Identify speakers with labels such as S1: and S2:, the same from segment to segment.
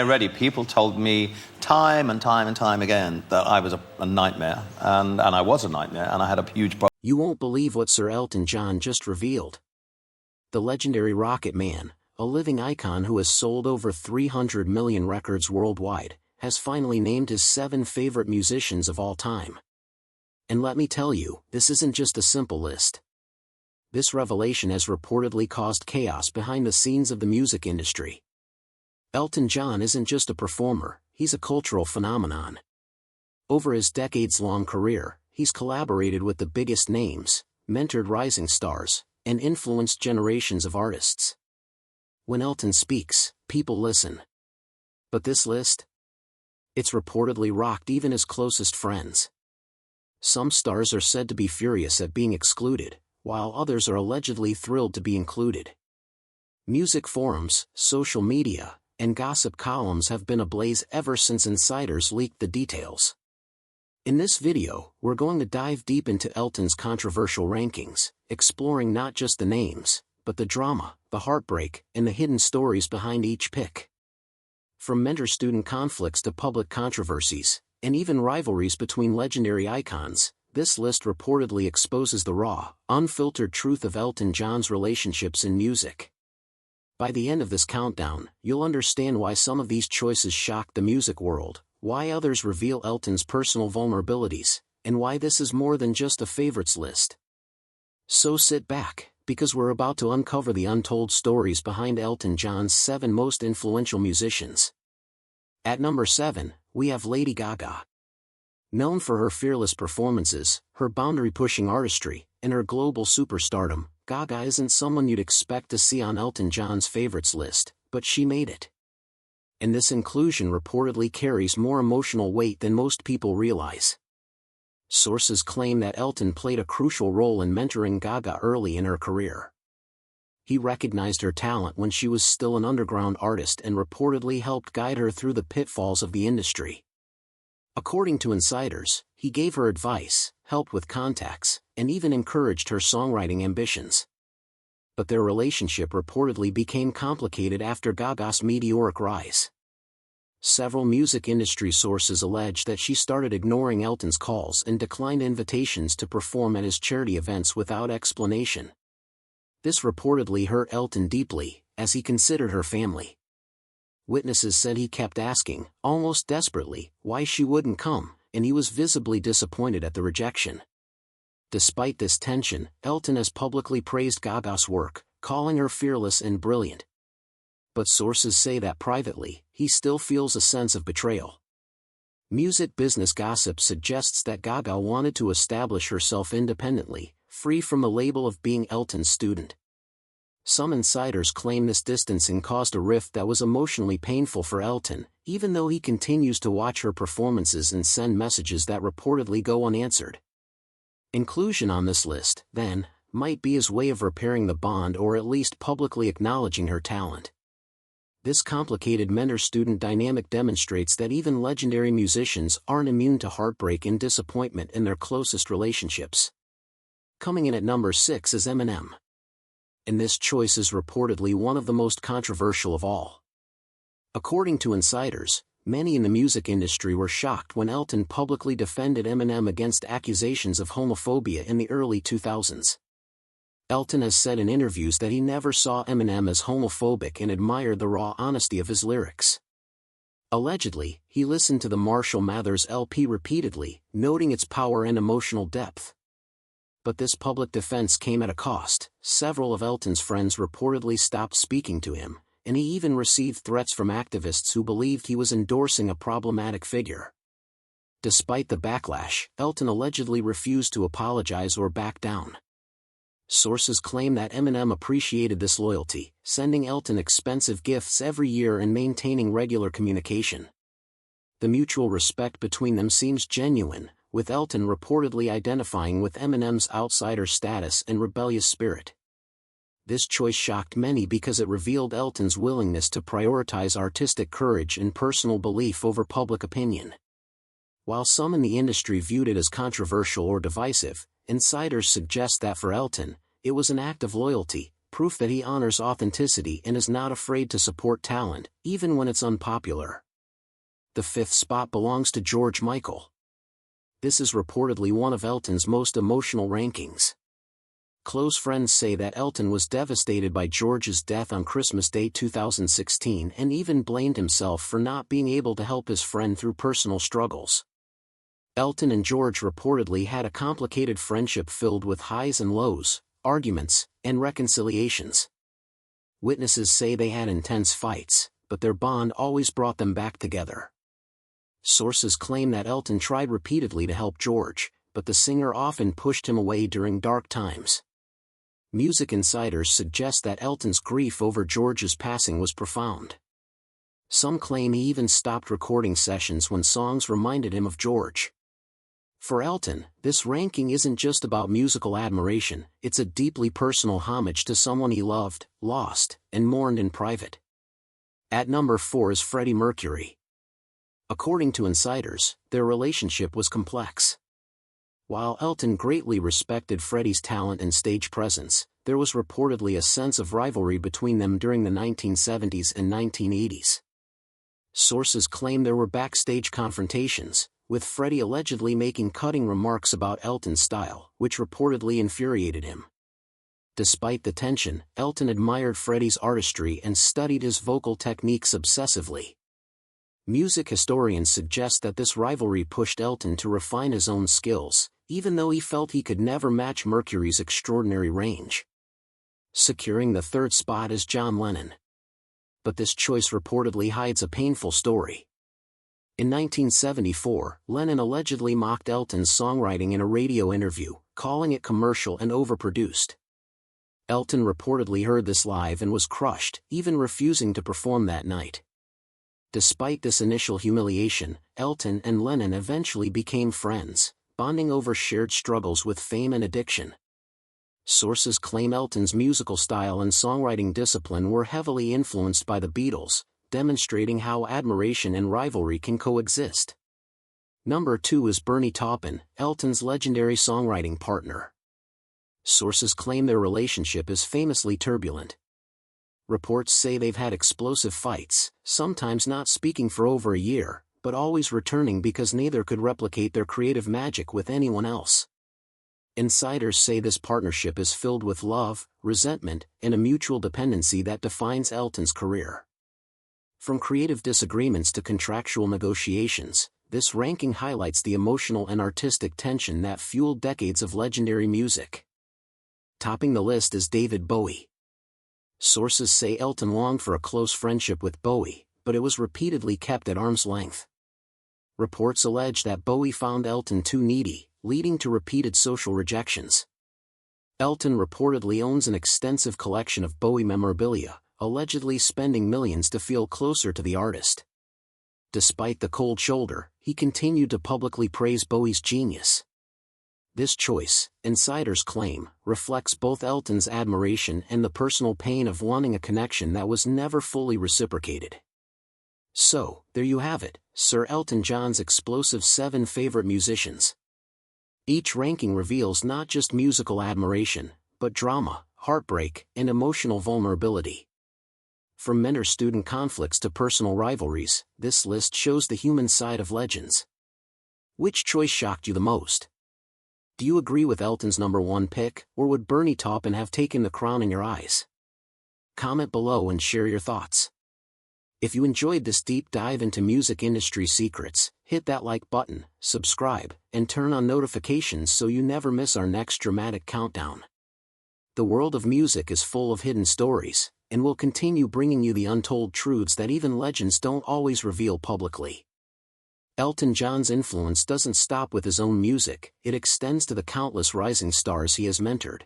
S1: Already, people told me time and time and time again that I was a nightmare, and I was a nightmare, and I had a huge problem.
S2: You won't believe what Sir Elton John just revealed. The legendary Rocket Man, a living icon who has sold over 300 million records worldwide, has finally named his 7 favorite musicians of all time. And let me tell you, this isn't just a simple list. This revelation has reportedly caused chaos behind the scenes of the music industry. Elton John isn't just a performer, he's a cultural phenomenon. Over his decades-long career, he's collaborated with the biggest names, mentored rising stars, and influenced generations of artists. When Elton speaks, people listen. But this list? It's reportedly rocked even his closest friends. Some stars are said to be furious at being excluded, while others are allegedly thrilled to be included. Music forums, social media, and gossip columns have been ablaze ever since insiders leaked the details. In this video, we're going to dive deep into Elton's controversial rankings, exploring not just the names, but the drama, the heartbreak, and the hidden stories behind each pick. From mentor-student conflicts to public controversies, and even rivalries between legendary icons, this list reportedly exposes the raw, unfiltered truth of Elton John's relationships in music. By the end of this countdown, you'll understand why some of these choices shocked the music world, why others reveal Elton's personal vulnerabilities, and why this is more than just a favorites list. So sit back, because we're about to uncover the untold stories behind Elton John's 7 most influential musicians. At number 7, we have Lady Gaga. Known for her fearless performances, her boundary-pushing artistry, and her global superstardom, Gaga isn't someone you'd expect to see on Elton John's favorites list, but she made it. And this inclusion reportedly carries more emotional weight than most people realize. Sources claim that Elton played a crucial role in mentoring Gaga early in her career. He recognized her talent when she was still an underground artist and reportedly helped guide her through the pitfalls of the industry. According to insiders, he gave her advice, helped with contacts, and even encouraged her songwriting ambitions. But their relationship reportedly became complicated after Gaga's meteoric rise. Several music industry sources allege that she started ignoring Elton's calls and declined invitations to perform at his charity events without explanation. This reportedly hurt Elton deeply, as he considered her family. Witnesses said he kept asking, almost desperately, why she wouldn't come, and he was visibly disappointed at the rejection. Despite this tension, Elton has publicly praised Gaga's work, calling her fearless and brilliant. But sources say that privately, he still feels a sense of betrayal. Music business gossip suggests that Gaga wanted to establish herself independently, free from the label of being Elton's student. Some insiders claim this distancing caused a rift that was emotionally painful for Elton, even though he continues to watch her performances and send messages that reportedly go unanswered. Inclusion on this list, then, might be his way of repairing the bond or at least publicly acknowledging her talent. This complicated mentor-student dynamic demonstrates that even legendary musicians aren't immune to heartbreak and disappointment in their closest relationships. Coming in at number 6 is Eminem. And this choice is reportedly one of the most controversial of all. According to insiders, many in the music industry were shocked when Elton publicly defended Eminem against accusations of homophobia in the early 2000s. Elton has said in interviews that he never saw Eminem as homophobic and admired the raw honesty of his lyrics. Allegedly, he listened to the Marshall Mathers LP repeatedly, noting its power and emotional depth. But this public defense came at a cost. Several of Elton's friends reportedly stopped speaking to him, and he even received threats from activists who believed he was endorsing a problematic figure. Despite the backlash, Elton allegedly refused to apologize or back down. Sources claim that Eminem appreciated this loyalty, sending Elton expensive gifts every year and maintaining regular communication. The mutual respect between them seems genuine, with Elton reportedly identifying with Eminem's outsider status and rebellious spirit. This choice shocked many because it revealed Elton's willingness to prioritize artistic courage and personal belief over public opinion. While some in the industry viewed it as controversial or divisive, insiders suggest that for Elton, it was an act of loyalty, proof that he honors authenticity and is not afraid to support talent, even when it's unpopular. The fifth spot belongs to George Michael. This is reportedly one of Elton's most emotional rankings. Close friends say that Elton was devastated by George's death on Christmas Day 2016 and even blamed himself for not being able to help his friend through personal struggles. Elton and George reportedly had a complicated friendship filled with highs and lows, arguments, and reconciliations. Witnesses say they had intense fights, but their bond always brought them back together. Sources claim that Elton tried repeatedly to help George, but the singer often pushed him away during dark times. Music insiders suggest that Elton's grief over George's passing was profound. Some claim he even stopped recording sessions when songs reminded him of George. For Elton, this ranking isn't just about musical admiration, it's a deeply personal homage to someone he loved, lost, and mourned in private. At number 4 is Freddie Mercury. According to insiders, their relationship was complex. While Elton greatly respected Freddie's talent and stage presence, there was reportedly a sense of rivalry between them during the 1970s and 1980s. Sources claim there were backstage confrontations, with Freddie allegedly making cutting remarks about Elton's style, which reportedly infuriated him. Despite the tension, Elton admired Freddie's artistry and studied his vocal techniques obsessively. Music historians suggest that this rivalry pushed Elton to refine his own skills, even though he felt he could never match Mercury's extraordinary range. Securing the third spot is John Lennon. But this choice reportedly hides a painful story. In 1974, Lennon allegedly mocked Elton's songwriting in a radio interview, calling it commercial and overproduced. Elton reportedly heard this live and was crushed, even refusing to perform that night. Despite this initial humiliation, Elton and Lennon eventually became friends, bonding over shared struggles with fame and addiction. Sources claim Elton's musical style and songwriting discipline were heavily influenced by the Beatles, demonstrating how admiration and rivalry can coexist. Number 2 is Bernie Taupin, Elton's legendary songwriting partner. Sources claim their relationship is famously turbulent. Reports say they've had explosive fights, sometimes not speaking for over a year, but always returning because neither could replicate their creative magic with anyone else. Insiders say this partnership is filled with love, resentment, and a mutual dependency that defines Elton's career. From creative disagreements to contractual negotiations, this ranking highlights the emotional and artistic tension that fueled decades of legendary music. Topping the list is David Bowie. Sources say Elton longed for a close friendship with Bowie, but it was repeatedly kept at arm's length. Reports allege that Bowie found Elton too needy, leading to repeated social rejections. Elton reportedly owns an extensive collection of Bowie memorabilia, allegedly spending millions to feel closer to the artist. Despite the cold shoulder, he continued to publicly praise Bowie's genius. This choice, insiders claim, reflects both Elton's admiration and the personal pain of wanting a connection that was never fully reciprocated. So, there you have it, Sir Elton John's explosive 7 favorite musicians. Each ranking reveals not just musical admiration, but drama, heartbreak, and emotional vulnerability. From mentor-student conflicts to personal rivalries, this list shows the human side of legends. Which choice shocked you the most? Do you agree with Elton's number 1 pick, or would Bernie Taupin have taken the crown in your eyes? Comment below and share your thoughts. If you enjoyed this deep dive into music industry secrets, hit that like button, subscribe, and turn on notifications so you never miss our next dramatic countdown. The world of music is full of hidden stories, and we'll continue bringing you the untold truths that even legends don't always reveal publicly. Elton John's influence doesn't stop with his own music, it extends to the countless rising stars he has mentored.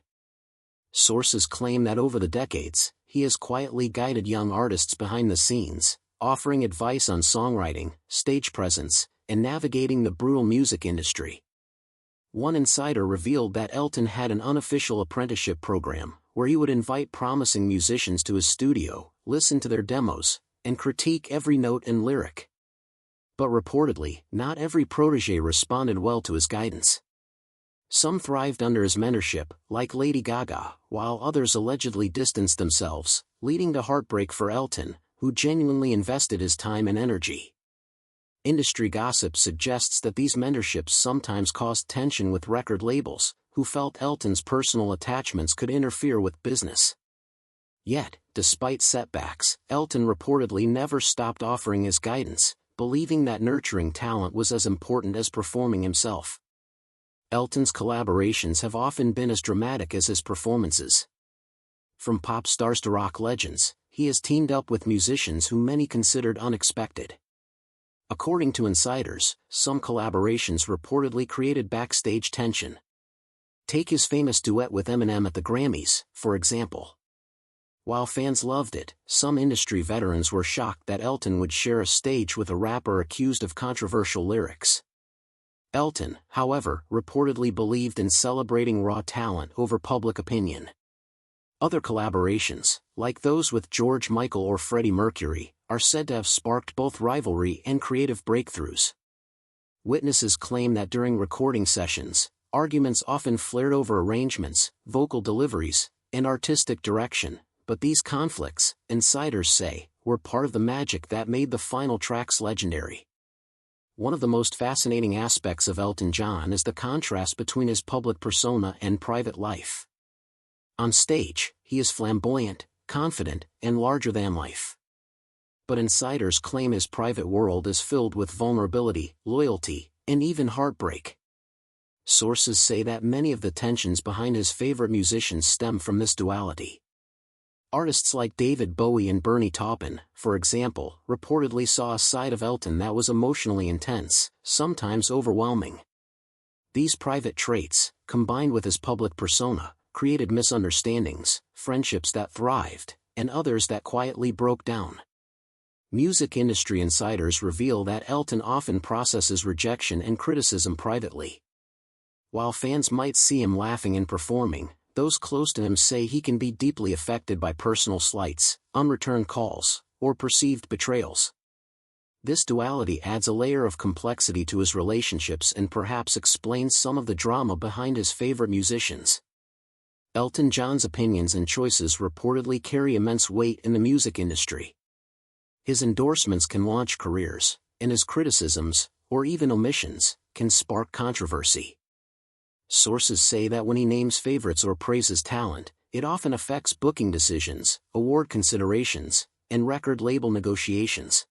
S2: Sources claim that over the decades, he has quietly guided young artists behind the scenes, offering advice on songwriting, stage presence, and navigating the brutal music industry. One insider revealed that Elton had an unofficial apprenticeship program, where he would invite promising musicians to his studio, listen to their demos, and critique every note and lyric. But reportedly, not every protege responded well to his guidance. Some thrived under his mentorship, like Lady Gaga, while others allegedly distanced themselves, leading to heartbreak for Elton, who genuinely invested his time and energy. Industry gossip suggests that these mentorships sometimes caused tension with record labels, who felt Elton's personal attachments could interfere with business. Yet, despite setbacks, Elton reportedly never stopped offering his guidance, believing that nurturing talent was as important as performing himself. Elton's collaborations have often been as dramatic as his performances. From pop stars to rock legends, he has teamed up with musicians who many considered unexpected. According to insiders, some collaborations reportedly created backstage tension. Take his famous duet with Eminem at the Grammys, for example. While fans loved it, some industry veterans were shocked that Elton would share a stage with a rapper accused of controversial lyrics. Elton, however, reportedly believed in celebrating raw talent over public opinion. Other collaborations, like those with George Michael or Freddie Mercury, are said to have sparked both rivalry and creative breakthroughs. Witnesses claim that during recording sessions, arguments often flared over arrangements, vocal deliveries, and artistic direction, but these conflicts, insiders say, were part of the magic that made the final tracks legendary. One of the most fascinating aspects of Elton John is the contrast between his public persona and private life. On stage, he is flamboyant, confident, and larger than life. But insiders claim his private world is filled with vulnerability, loyalty, and even heartbreak. Sources say that many of the tensions behind his favorite musicians stem from this duality. Artists like David Bowie and Bernie Taupin, for example, reportedly saw a side of Elton that was emotionally intense, sometimes overwhelming. These private traits, combined with his public persona, created misunderstandings, friendships that thrived, and others that quietly broke down. Music industry insiders reveal that Elton often processes rejection and criticism privately. While fans might see him laughing and performing, those close to him say he can be deeply affected by personal slights, unreturned calls, or perceived betrayals. This duality adds a layer of complexity to his relationships and perhaps explains some of the drama behind his favorite musicians. Elton John's opinions and choices reportedly carry immense weight in the music industry. His endorsements can launch careers, and his criticisms, or even omissions, can spark controversy. Sources say that when he names favorites or praises talent, it often affects booking decisions, award considerations, and record label negotiations.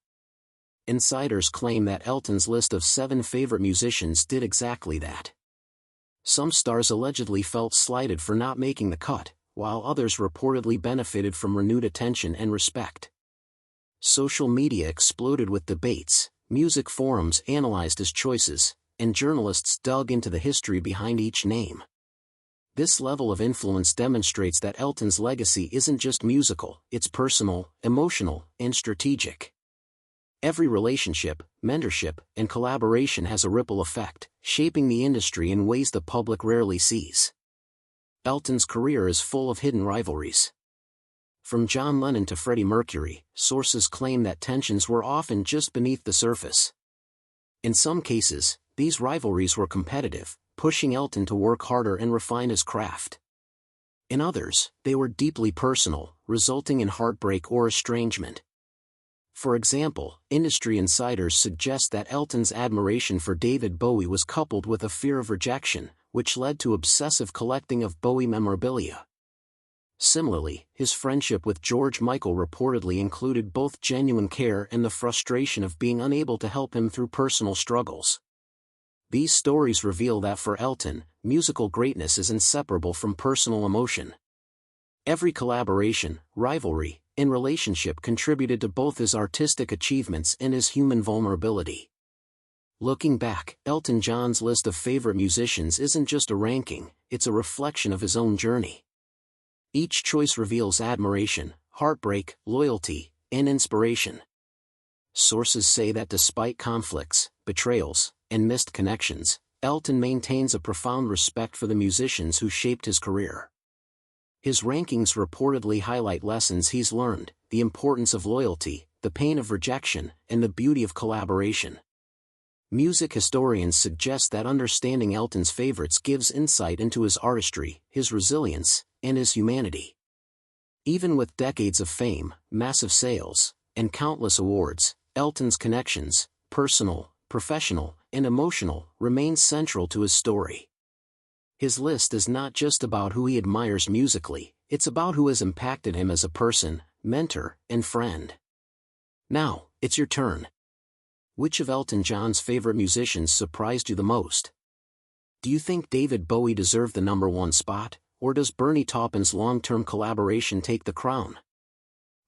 S2: Insiders claim that Elton's list of 7 favorite musicians did exactly that. Some stars allegedly felt slighted for not making the cut, while others reportedly benefited from renewed attention and respect. Social media exploded with debates, music forums analyzed his choices, and journalists dug into the history behind each name. This level of influence demonstrates that Elton's legacy isn't just musical, it's personal, emotional, and strategic. Every relationship, mentorship, and collaboration has a ripple effect, shaping the industry in ways the public rarely sees. Elton's career is full of hidden rivalries. From John Lennon to Freddie Mercury, sources claim that tensions were often just beneath the surface. In some cases, these rivalries were competitive, pushing Elton to work harder and refine his craft. In others, they were deeply personal, resulting in heartbreak or estrangement. For example, industry insiders suggest that Elton's admiration for David Bowie was coupled with a fear of rejection, which led to obsessive collecting of Bowie memorabilia. Similarly, his friendship with George Michael reportedly included both genuine care and the frustration of being unable to help him through personal struggles. These stories reveal that for Elton, musical greatness is inseparable from personal emotion. Every collaboration, rivalry, and relationship contributed to both his artistic achievements and his human vulnerability. Looking back, Elton John's list of favorite musicians isn't just a ranking, it's a reflection of his own journey. Each choice reveals admiration, heartbreak, loyalty, and inspiration. Sources say that despite conflicts, betrayals, and missed connections, Elton maintains a profound respect for the musicians who shaped his career. His rankings reportedly highlight lessons he's learned, the importance of loyalty, the pain of rejection, and the beauty of collaboration. Music historians suggest that understanding Elton's favorites gives insight into his artistry, his resilience, and his humanity. Even with decades of fame, massive sales, and countless awards, Elton's connections, personal, professional, and emotional, remain central to his story. His list is not just about who he admires musically, it's about who has impacted him as a person, mentor, and friend. Now, it's your turn. Which of Elton John's favorite musicians surprised you the most? Do you think David Bowie deserved the #1 spot, or does Bernie Taupin's long-term collaboration take the crown?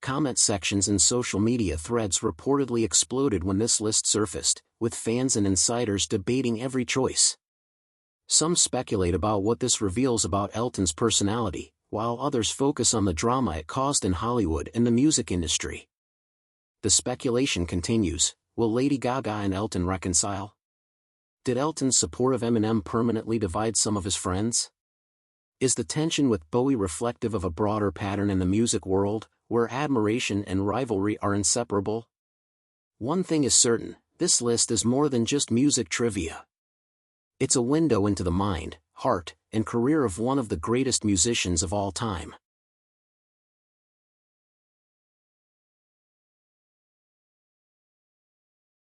S2: Comment sections and social media threads reportedly exploded when this list surfaced, with fans and insiders debating every choice. Some speculate about what this reveals about Elton's personality, while others focus on the drama it caused in Hollywood and the music industry. The speculation continues. Will Lady Gaga and Elton reconcile? Did Elton's support of Eminem permanently divide some of his friends? Is the tension with Bowie reflective of a broader pattern in the music world, where admiration and rivalry are inseparable? One thing is certain, this list is more than just music trivia. It's a window into the mind, heart, and career of one of the greatest musicians of all time.